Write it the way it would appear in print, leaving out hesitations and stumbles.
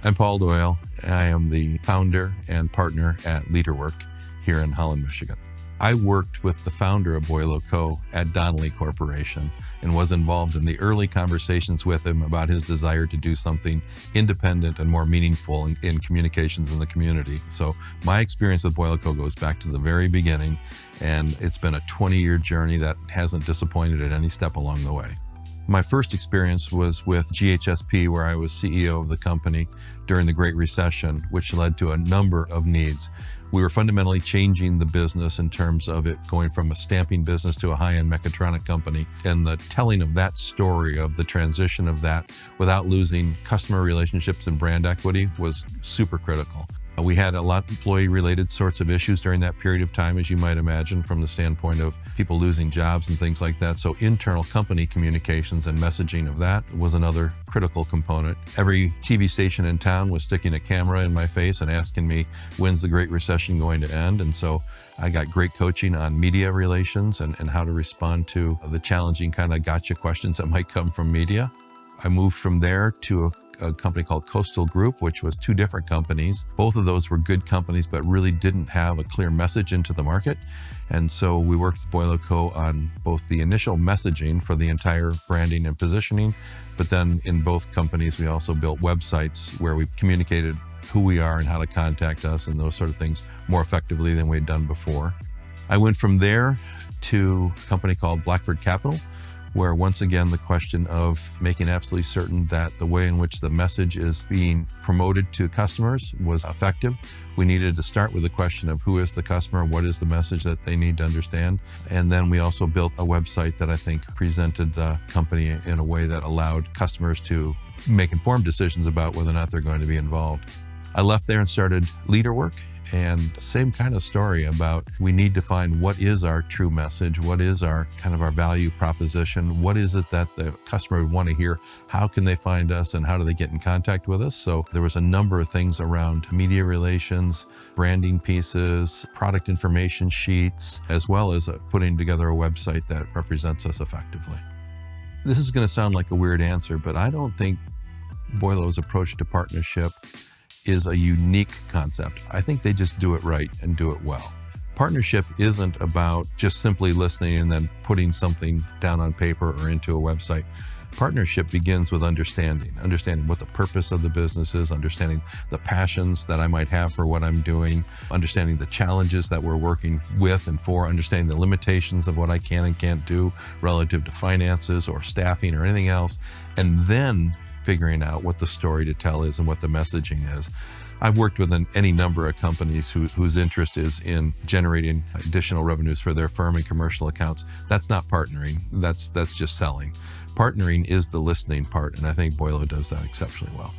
I'm Paul Doyle. I am the founder and partner at LeaderWork here in Holland, Michigan. I worked with the founder of Doyle Co. at Donnelly Corporation and was involved in the early conversations with him about his desire to do something independent and more meaningful in communications in the community. So my experience with Doyle Co. goes back to the very beginning, and it's been a 20-year journey that hasn't disappointed at any step along the way. My first experience was with GHSP, where I was CEO of the company during the Great Recession, which led to a number of needs. We were fundamentally changing the business in terms of it going from a stamping business to a high-end mechatronic company. And the telling of that story, of the transition of that without losing customer relationships and brand equity, was super critical. We had a lot of employee-related sorts of issues during that period of time, as you might imagine, from the standpoint of people losing jobs and things like that. So internal company communications and messaging of that was another critical component. Every TV station in town was sticking a camera in my face and asking me, when's the Great Recession going to end? And so I got great coaching on media relations and how to respond to the challenging kind of gotcha questions that might come from media. I moved from there to a company called Coastal Group, which was two different companies. Both of those were good companies, but really didn't have a clear message into the market. And so we worked with Doyle Co. on both the initial messaging for the entire branding and positioning, but then in both companies, we also built websites where we communicated who we are and how to contact us and those sort of things more effectively than we'd done before. I went from there to a company called Blackford Capital, where once again, the question of making absolutely certain that the way in which the message is being promoted to customers was effective. We needed to start with the question of who is the customer, what is the message that they need to understand. And then we also built a website that I think presented the company in a way that allowed customers to make informed decisions about whether or not they're going to be involved. I left there and started LeaderWork. And same kind of story about we need to find what is our true message, what is our kind of our value proposition, what is it that the customer would want to hear, how can they find us, and how do they get in contact with us? So there was a number of things around media relations, branding pieces, product information sheets, as well as putting together a website that represents us effectively. This is going to sound like a weird answer, but I don't think Doyle's approach to partnership is a unique concept. I think they just do it right and do it well. Partnership isn't about just simply listening and then putting something down on paper or into a website. Partnership begins with understanding what the purpose of the business is, understanding the passions that I might have for what I'm doing, understanding the challenges that we're working with and for, understanding the limitations of what I can and can't do relative to finances or staffing or anything else, and then figuring out what the story to tell is and what the messaging is. I've worked with any number of companies whose interest is in generating additional revenues for their firm and commercial accounts. That's not partnering, that's just selling. Partnering is the listening part, and I think Doyle does that exceptionally well.